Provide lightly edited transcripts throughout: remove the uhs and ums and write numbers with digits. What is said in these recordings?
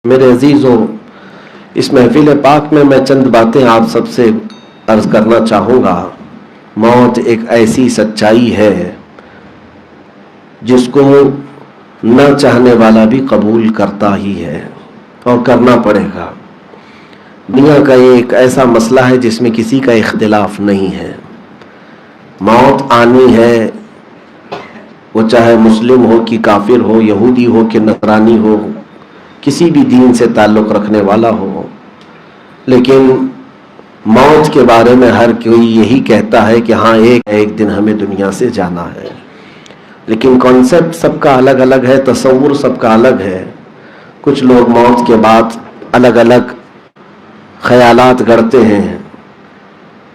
میرے عزیزوں، اس محفل پاک میں چند باتیں آپ سب سے عرض کرنا چاہوں گا۔ موت ایک ایسی سچائی ہے جس کو نہ چاہنے والا بھی قبول کرتا ہی ہے اور کرنا پڑے گا۔ دنیا کا ایک ایسا مسئلہ ہے جس میں کسی کا اختلاف نہیں ہے۔ موت آنی ہے، وہ چاہے مسلم ہو کہ کافر ہو، یہودی ہو کہ نصرانی ہو، کسی بھی دین سے تعلق رکھنے والا ہو۔ لیکن موت کے بارے میں ہر کوئی یہی کہتا ہے کہ ہاں ایک دن ہمیں دنیا سے جانا ہے، لیکن کانسیپٹ سب کا الگ الگ ہے، تصور سب کا الگ ہے۔ کچھ لوگ موت کے بعد الگ الگ خیالات گڑتے ہیں۔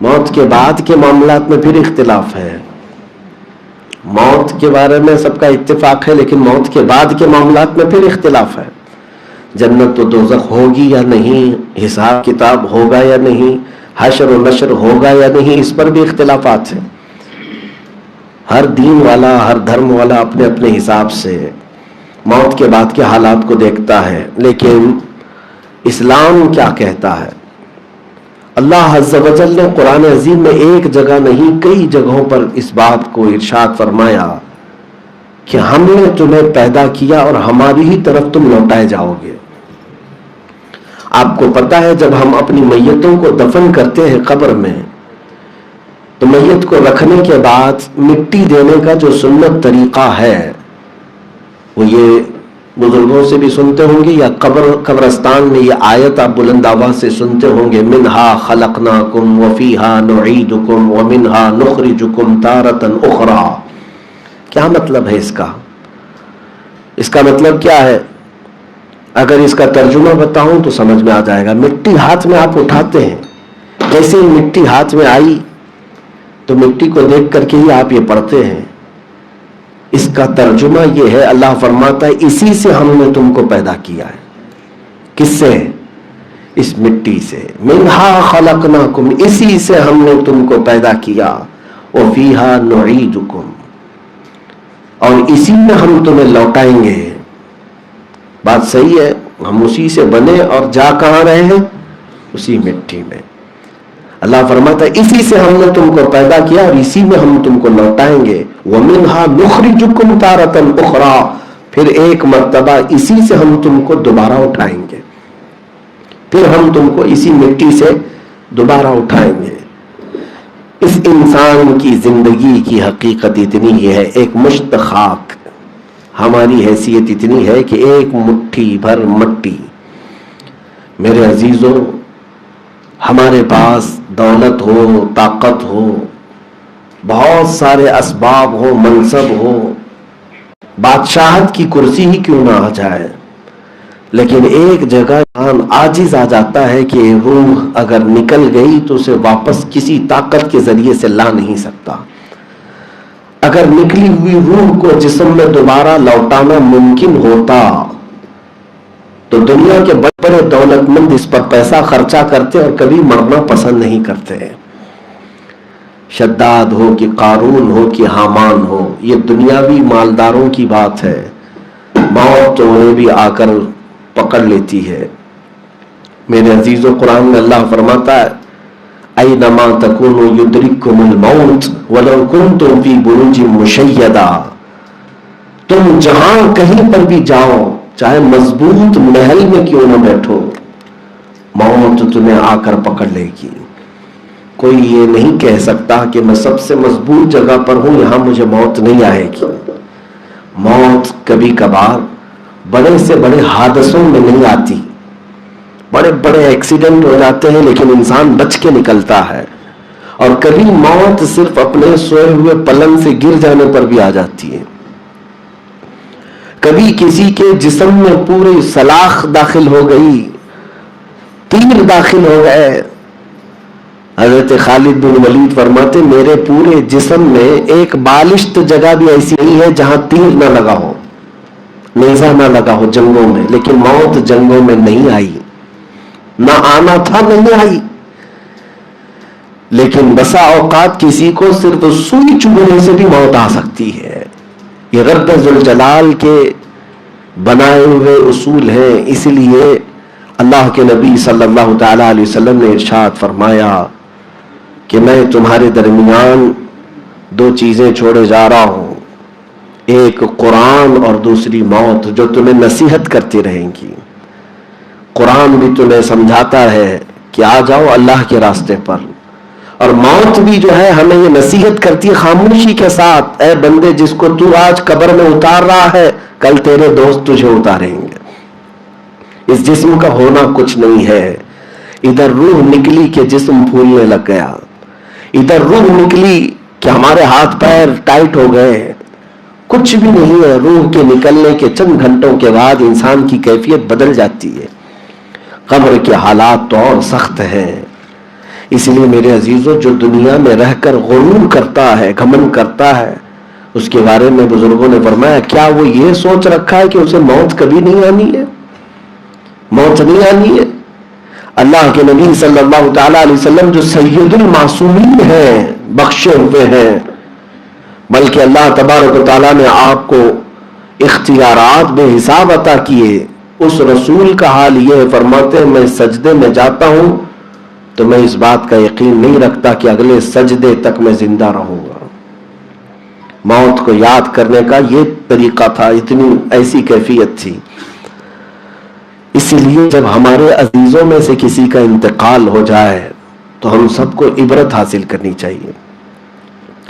موت کے بعد کے معاملات میں پھر اختلاف ہے۔ موت کے بارے میں سب کا اتفاق ہے، لیکن موت کے بعد کے معاملات میں پھر اختلاف ہے۔ جنت و دوزخ ہوگی یا نہیں، حساب کتاب ہوگا یا نہیں، حشر و نشر ہوگا یا نہیں، اس پر بھی اختلافات ہیں۔ ہر دین والا، ہر دھرم والا اپنے اپنے حساب سے موت کے بعد کے حالات کو دیکھتا ہے۔ لیکن اسلام کیا کہتا ہے؟ اللہ عز و جل نے قرآن عظیم میں ایک جگہ نہیں کئی جگہوں پر اس بات کو ارشاد فرمایا کہ ہم نے تمہیں پیدا کیا اور ہماری ہی طرف تم لوٹائے جاؤ گے۔ آپ کو پتا ہے جب ہم اپنی میتوں کو دفن کرتے ہیں قبر میں، تو میت کو رکھنے کے بعد مٹی دینے کا جو سنت طریقہ ہے، وہ یہ بزرگوں سے بھی سنتے ہوں گے یا قبرستان میں یہ آیت آپ بلند آواز سے سنتے ہوں گے، منہا خلقناکم وفیہا نعیدکم ومنہا نخرجکم تارۃ اخری۔ کیا مطلب ہے اس کا؟ اس کا مطلب کیا ہے؟ اگر اس کا ترجمہ بتاؤں تو سمجھ میں آ جائے گا۔ مٹی ہاتھ میں آپ اٹھاتے ہیں، جیسے ہی مٹی ہاتھ میں آئی تو مٹی کو دیکھ کر کے ہی آپ یہ پڑھتے ہیں۔ اس کا ترجمہ یہ ہے، اللہ فرماتا ہے اسی سے ہم نے تم کو پیدا کیا ہے۔ کس سے؟ اس مٹی سے۔ منہا خلقناکم، اسی سے ہم نے تم کو پیدا کیا، وفیہا نعیدکم، اور اسی میں ہم تمہیں لوٹائیں گے۔ بات صحیح ہے، ہم اسی سے بنے اور جا کہاں رہے ہیں؟ اسی مٹی میں۔ اللہ فرماتا ہے اسی سے ہم نے تم کو پیدا کیا اور اسی میں ہم تم کو لوٹائیں گے۔ وَمِنْهَا نُخْرِجُكُمْ تَارَةً أُخْرَى، پھر ایک مرتبہ اسی سے ہم تم کو دوبارہ اٹھائیں گے، پھر ہم تم کو اسی مٹی سے دوبارہ اٹھائیں گے۔ اس انسان کی زندگی کی حقیقت اتنی ہی ہے، ایک مشت خاک۔ ہماری حیثیت اتنی ہے کہ ایک مٹھی بھر مٹی۔ میرے عزیزوں، ہمارے پاس دولت ہو، طاقت ہو، بہت سارے اسباب ہو، منصب ہو، بادشاہت کی کرسی ہی کیوں نہ آ جائے، لیکن ایک جگہ انسان عاجز آ جاتا ہے کہ روح اگر نکل گئی تو اسے واپس کسی طاقت کے ذریعے سے لا نہیں سکتا۔ اگر نکلی ہوئی روح کو جسم میں دوبارہ لوٹانا ممکن ہوتا تو دنیا کے بڑے بڑے دولت مند اس پر پیسہ خرچہ کرتے اور کبھی مرنا پسند نہیں کرتے۔ شداد ہو کہ قارون ہو کہ حامان ہو، یہ دنیاوی مالداروں کی بات ہے، موت تو انہیں بھی آ کر پکڑ لیتی ہے۔ میرے عزیزو، قرآن میں اللہ فرماتا ہے اینما تکونوا یدرککم الموت ولو کنتم فی بروج مشیدہ، تم جہاں کہیں پر بھی جاؤ، چاہے مضبوط محل میں کیوں نہ بیٹھو، موت تمہیں آ کر پکڑ لے گی۔ کوئی یہ نہیں کہہ سکتا کہ میں سب سے مضبوط جگہ پر ہوں، یہاں مجھے موت نہیں آئے گی۔ موت کبھی کبھار بڑے سے بڑے حادثوں میں نہیں آتی، بڑے بڑے ایکسیڈنٹ ہو جاتے ہیں لیکن انسان بچ کے نکلتا ہے، اور کبھی موت صرف اپنے سوئے ہوئے پلنگ سے گر جانے پر بھی آ جاتی ہے۔ کبھی کسی کے جسم میں پوری سلاخ داخل ہو گئی، تیر داخل ہو گئے۔ حضرت خالد بن ولید فرماتے میرے پورے جسم میں ایک بالشت جگہ بھی ایسی نہیں ہے جہاں تیر نہ لگا ہو، نیزہ نہ لگا ہو جنگوں میں، لیکن موت جنگوں میں نہیں آئی، نہ آنا تھا نہیں آئی۔ لیکن بسا اوقات کسی کو صرف سوئی چبھنے سے بھی موت آ سکتی ہے۔ یہ رب ذوالجلال کے بنائے ہوئے اصول ہیں. اس لیے اللہ کے نبی صلی اللہ تعالیٰ علیہ وسلم نے ارشاد فرمایا کہ میں تمہارے درمیان دو چیزیں چھوڑے جا رہا ہوں، ایک قرآن اور دوسری موت، جو تمہیں نصیحت کرتی رہیں گی. قرآن بھی تمہیں سمجھاتا ہے کہ آ جاؤ اللہ کے راستے پر، اور موت بھی جو ہے ہمیں یہ نصیحت کرتی ہے خاموشی کے ساتھ، اے بندے جس کو تو آج قبر میں اتار رہا ہے کل تیرے دوست تجھے اتاریں گے. اس جسم کا ہونا کچھ نہیں ہے. ادھر روح نکلی کہ جسم پھولنے لگ گیا، ادھر روح نکلی کہ ہمارے ہاتھ پیر ٹائٹ ہو گئے. کچھ بھی نہیں ہے. روح کے نکلنے کے چند گھنٹوں کے بعد انسان کی کیفیت بدل جاتی ہے. قبر کے حالات تو اور سخت ہیں. اس لیے میرے عزیزوں، جو دنیا میں رہ کر غرور کرتا ہے، گھمنڈ کرتا ہے، اس کے بارے میں بزرگوں نے فرمایا کیا وہ یہ سوچ رکھا ہے کہ اسے موت کبھی نہیں آنی ہے؟ موت نہیں آنی ہے. اللہ کے نبی صلی اللہ تعالیٰ علیہ وسلم جو سید المعصومین ہیں، بخشے ہوئے ہیں، بلکہ اللہ تبارک و تعالیٰ نے آپ کو اختیارات بے حساب عطا کیے. اس رسول کا حال یہ ہے، فرماتے ہیں میں سجدے میں جاتا ہوں تو میں اس بات کا یقین نہیں رکھتا کہ اگلے سجدے تک میں زندہ رہوں گا. موت کو یاد کرنے کا یہ طریقہ تھا، اتنی ایسی کیفیت تھی. اسی لیے جب ہمارے عزیزوں میں سے کسی کا انتقال ہو جائے تو ہم سب کو عبرت حاصل کرنی چاہیے،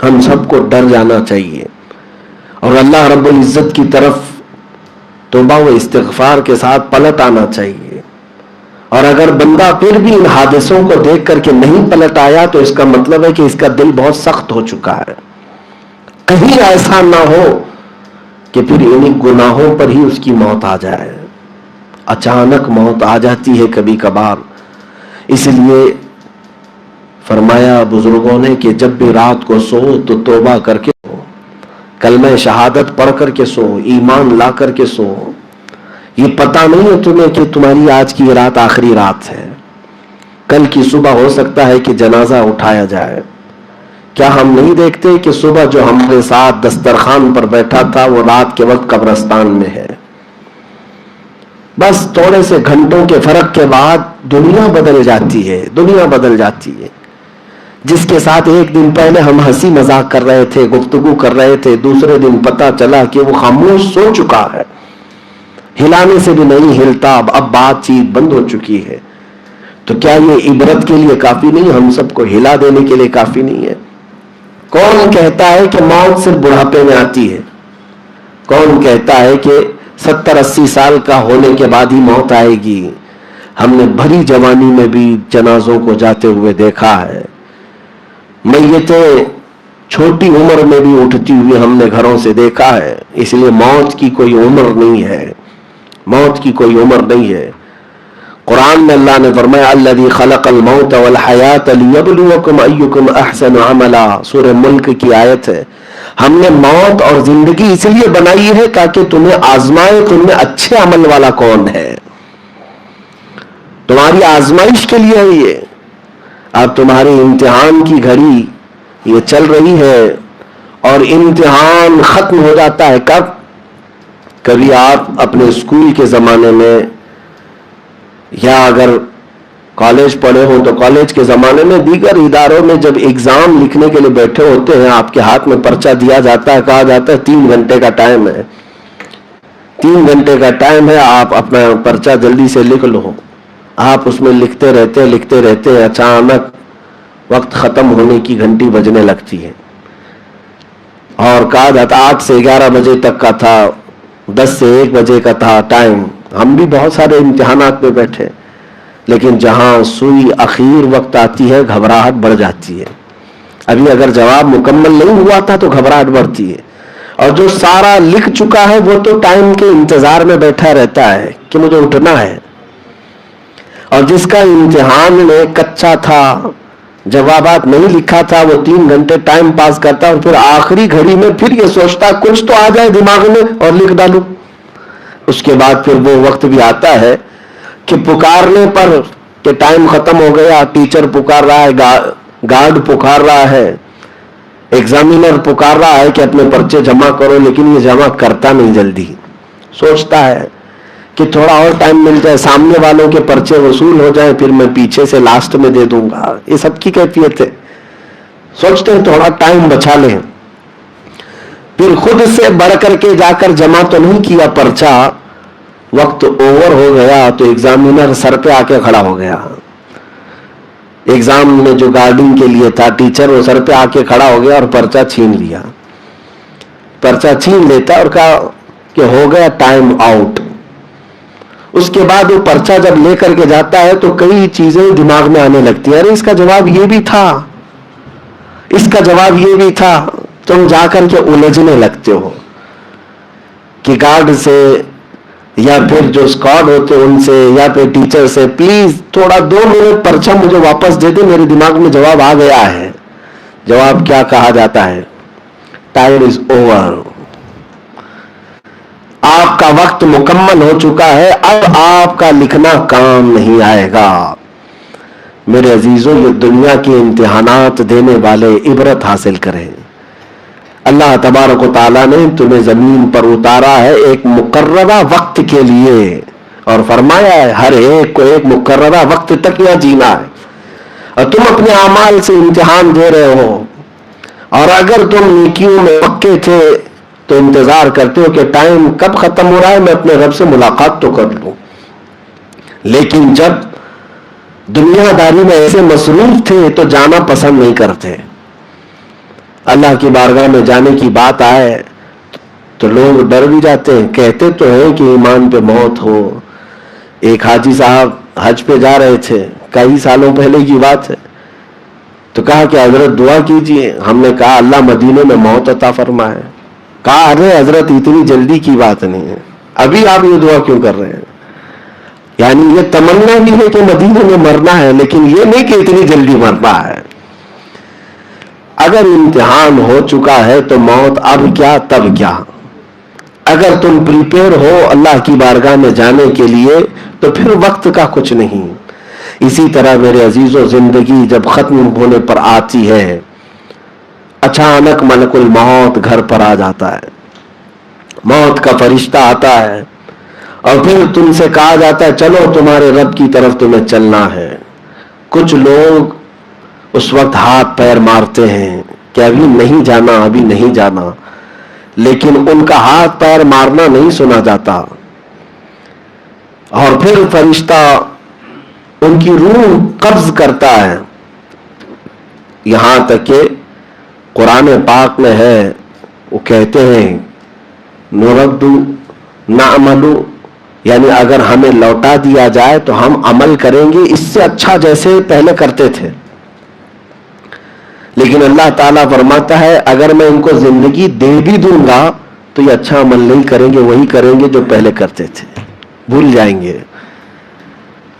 ہم سب کو ڈر جانا چاہیے، اور اللہ رب العزت کی طرف توبہ و استغفار کے ساتھ پلٹ آنا چاہیے. اور اگر بندہ پھر بھی ان حادثوں کو دیکھ کر کے نہیں پلٹ آیا تو اس کا مطلب ہے کہ اس کا دل بہت سخت ہو چکا ہے. کہیں ایسا نہ ہو کہ پھر انہی گناہوں پر ہی اس کی موت آ جائے. اچانک موت آ جاتی ہے کبھی کبھار. اس لیے فرمایا بزرگوں نے کہ جب بھی رات کو سو تو توبہ کر کے سو، کلمہ شہادت پڑھ کر کے سو، ایمان لا کر کے سو. یہ پتہ نہیں ہے تمہیں کہ تمہاری آج کی رات آخری رات ہے. کل کی صبح ہو سکتا ہے کہ جنازہ اٹھایا جائے. کیا ہم نہیں دیکھتے کہ صبح جو ہمارے ساتھ دسترخوان پر بیٹھا تھا وہ رات کے وقت قبرستان میں ہے؟ بس تھوڑے سے گھنٹوں کے فرق کے بعد دنیا بدل جاتی ہے، دنیا بدل جاتی ہے. جس کے ساتھ ایک دن پہلے ہم ہنسی مذاق کر رہے تھے، گفتگو کر رہے تھے، دوسرے دن پتہ چلا کہ وہ خاموش سو چکا ہے، ہلانے سے بھی نہیں ہلتا، اب بات چیت بند ہو چکی ہے. تو کیا یہ عبرت کے لیے کافی نہیں، ہم سب کو ہلا دینے کے لیے کافی نہیں ہے؟ کون کہتا ہے کہ موت صرف بڑھاپے میں آتی ہے؟ کون کہتا ہے کہ 70-80 سال کا ہونے کے بعد ہی موت آئے گی؟ ہم نے بھری جوانی میں بھی جنازوں کو جاتے ہوئے دیکھا ہے. میتیں چھوٹی عمر میں بھی اٹھتی ہوئی ہم نے گھروں سے دیکھا ہے. اس لیے موت کی کوئی عمر نہیں ہے، موت کی کوئی عمر نہیں ہے. قرآن میں اللہ نے فرمایا الذی خلق الموت والحیات لیبلوکم ایکم احسن عملا، سورہ ملک کی آیت ہے. ہم نے موت اور زندگی اس لیے بنائی ہے تاکہ تمہیں آزمائے تم میں اچھے عمل والا کون ہے. تمہاری آزمائش کے لیے ہے یہ. اب تمہارے امتحان کی گھڑی یہ چل رہی ہے اور امتحان ختم ہو جاتا ہے کب؟ کبھی آپ اپنے اسکول کے زمانے میں یا اگر کالج پڑھے ہوں تو کالج کے زمانے میں، دیگر اداروں میں جب ایگزام لکھنے کے لیے بیٹھے ہوتے ہیں آپ کے ہاتھ میں پرچہ دیا جاتا ہے، کہا جاتا ہے 3 گھنٹے کا ٹائم ہے، 3 گھنٹے کا ٹائم ہے، آپ اپنا پرچہ جلدی سے لکھ لو. آپ اس میں لکھتے رہتے اچانک وقت ختم ہونے کی گھنٹی بجنے لگتی ہے اور کہا جاتا 8 سے 11 بجے تک کا تھا، 10 سے 1 بجے کا تھا ٹائم. ہم بھی بہت سارے امتحانات میں بیٹھے، لیکن جہاں سوئی اخیر وقت آتی ہے گھبراہٹ بڑھ جاتی ہے. ابھی اگر جواب مکمل نہیں ہوا تھا تو گھبراہٹ بڑھتی ہے، اور جو سارا لکھ چکا ہے وہ تو ٹائم کے انتظار میں بیٹھا رہتا ہے کہ مجھے اٹھنا ہے. اور جس کا امتحان میں کچا تھا، جوابات نہیں لکھا تھا، وہ 3 گھنٹے ٹائم پاس کرتا اور پھر آخری گھڑی میں پھر یہ سوچتا کچھ تو آ جائے دماغ میں اور لکھ ڈالوں. اس کے بعد پھر وہ وقت بھی آتا ہے کہ پکارنے پر کہ ٹائم ختم ہو گیا، ٹیچر پکار رہا ہے، گارڈ پکار رہا ہے، ایگزامینر پکار رہا ہے کہ اپنے پرچے جمع کرو، لیکن یہ جمع کرتا نہیں جلدی. سوچتا ہے کہ تھوڑا اور ٹائم مل جائے, سامنے والوں کے پرچے وصول ہو جائیں, پھر میں پیچھے سے لاسٹ میں دے دوں گا. یہ سب کی کیفیت ہے. سوچتے ہیں تھوڑا ٹائم بچا لیں, پھر خود سے بڑھ کر کے جا کر جمع تو نہیں کیا پرچہ, وقت اوور ہو گیا تو ایگزامینر سر پہ آ کے کھڑا ہو گیا. ایگزام میں جو گارڈنگ کے لیے تھا ٹیچر, وہ سر پہ آ کے کھڑا ہو گیا اور پرچہ چھین لیا. پرچہ چھین لیتا اور کہا کہ ہو گیا ٹائم آؤٹ. اس کے بعد وہ پرچہ جب لے کر کے جاتا ہے تو کئی چیزیں دماغ میں آنے لگتی ہیں. ارے اس کا جواب یہ بھی تھا, اس کا جواب یہ بھی تھا. تم جا کر کے الجھنے لگتے ہو کہ گارڈ سے یا پھر جو اسکواڈ ہوتے ان سے یا پھر ٹیچر سے, پلیز تھوڑا 2 منٹ پرچہ مجھے واپس دے دے, میرے دماغ میں جواب آ گیا ہے. جواب کیا کہا جاتا ہے؟ Time is over. آپ کا وقت مکمل ہو چکا ہے, اب آپ کا لکھنا کام نہیں آئے گا. میرے عزیزوں, یہ دنیا کے امتحانات دینے والے عبرت حاصل کریں. اللہ تبارک و تعالیٰ نے تمہیں زمین پر اتارا ہے ایک مقررہ وقت کے لیے, اور فرمایا ہے ہر ایک کو ایک مقررہ وقت تک یہاں جینا ہے. اور تم اپنے اعمال سے امتحان دے رہے ہو, اور اگر تم نیکیوں میں پکے تھے تو انتظار کرتے ہو کہ ٹائم کب ختم ہو رہا ہے, میں اپنے رب سے ملاقات تو کر لوں. لیکن جب دنیا داری میں ایسے مصروف تھے تو جانا پسند نہیں کرتے. اللہ کی بارگاہ میں جانے کی بات آئے تو لوگ ڈر بھی جاتے ہیں. کہتے تو ہیں کہ ایمان پہ موت ہو. ایک حاجی صاحب حج پہ جا رہے تھے, کئی سالوں پہلے کی بات ہے, تو کہا کہ حضرت دعا کیجئے. ہم نے کہا اللہ مدینے میں موت عطا فرمائے. کہا ارے حضرت اتنی جلدی کی بات نہیں ہے, ابھی آپ یہ دعا کیوں کر رہے ہیں؟ یعنی یہ تمنا بھی ہے کہ مدینے میں مرنا ہے, لیکن یہ نہیں کہ اتنی جلدی مرنا ہے. اگر امتحان ہو چکا ہے تو موت اب کیا تب کیا. اگر تم پریپیئر ہو اللہ کی بارگاہ میں جانے کے لیے تو پھر وقت کا کچھ نہیں. اسی طرح میرے عزیزوں, زندگی جب ختم ہونے پر آتی ہے, اچانک ملک الموت گھر پر آ جاتا ہے. موت کا فرشتہ آتا ہے اور پھر تم سے کہا جاتا ہے چلو تمہارے رب کی طرف تمہیں چلنا ہے. کچھ لوگ اس وقت ہاتھ پیر مارتے ہیں کہ ابھی نہیں جانا, ابھی نہیں جانا, لیکن ان کا ہاتھ پیر مارنا نہیں سنا جاتا. اور پھر فرشتہ ان کی روح قبض کرتا ہے. یہاں تک کہ قرآن پاک میں ہے, وہ کہتے ہیں نرد نعمل, یعنی اگر ہمیں لوٹا دیا جائے تو ہم عمل کریں گے اس سے اچھا جیسے پہلے کرتے تھے. لیکن اللہ تعالیٰ فرماتا ہے اگر میں ان کو زندگی دے بھی دوں گا تو یہ اچھا عمل نہیں کریں گے, وہی کریں گے جو پہلے کرتے تھے. بھول جائیں گے,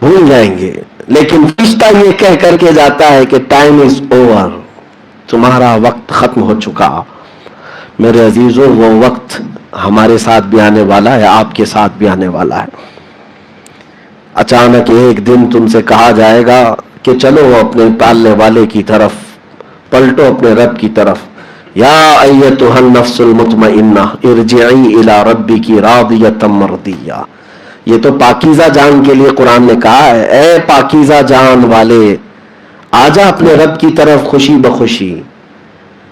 بھول جائیں گے. لیکن فرشتہ یہ کہہ کر کے جاتا ہے کہ ٹائم از اوور, تمہارا وقت ختم ہو چکا. میرے عزیزوں, وہ وقت ہمارے ساتھ بھی آنے والا ہے, آپ کے ساتھ بھی آنے والا ہے. اچانک ایک دن تم سے کہا جائے گا کہ چلو اپنے پالنے والے کی طرف, پلٹو اپنے رب کی طرف. یا ایتھا النفس المطمئنہ ارجعی الی ربک راضیۃ مرضیہ. یہ تو پاکیزہ جان کے لیے قرآن نے کہا ہے, اے پاکیزہ جان والے آجا اپنے رب کی طرف خوشی بخوشی.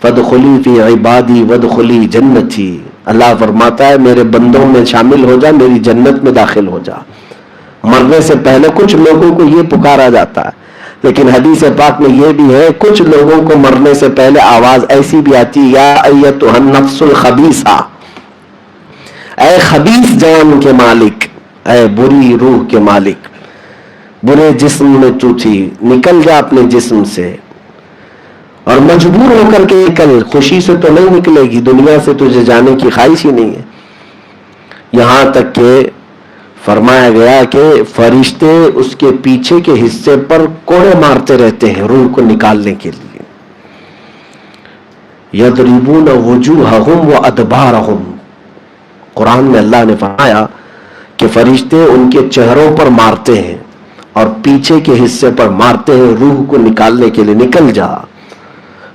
فادخلی فی عبادی وادخلی جنتی. اللہ فرماتا ہے میرے بندوں میں شامل ہو جا, میری جنت میں داخل ہو جا. مرنے سے پہلے کچھ لوگوں کو یہ پکارا جاتا ہے, لیکن حدیث پاک میں یہ بھی ہے کچھ لوگوں کو مرنے سے پہلے آواز ایسی بھی آتی, یا ایتھا النفس الخبیثہ, اے خبیث جان کے مالک, اے بری روح کے مالک, برے جسم میں تو تھی, نکل جا اپنے جسم سے. اور مجبور ہو کر کے نکل, خوشی سے تو نہیں نکلے گی, دنیا سے تجھے جانے کی خواہش ہی نہیں ہے. یہاں تک کہ فرمایا گیا کہ فرشتے اس کے پیچھے کے حصے پر کوڑے مارتے رہتے ہیں روح کو نکالنے کے لیے. یضربون وجوہہم وادبارہم. قرآن میں اللہ نے فرمایا کہ فرشتے ان کے چہروں پر مارتے ہیں اور پیچھے کے حصے پر مارتے ہیں روح کو نکالنے کے لیے. نکل جا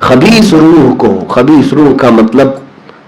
خبیث روح کو. خبیث روح کا مطلب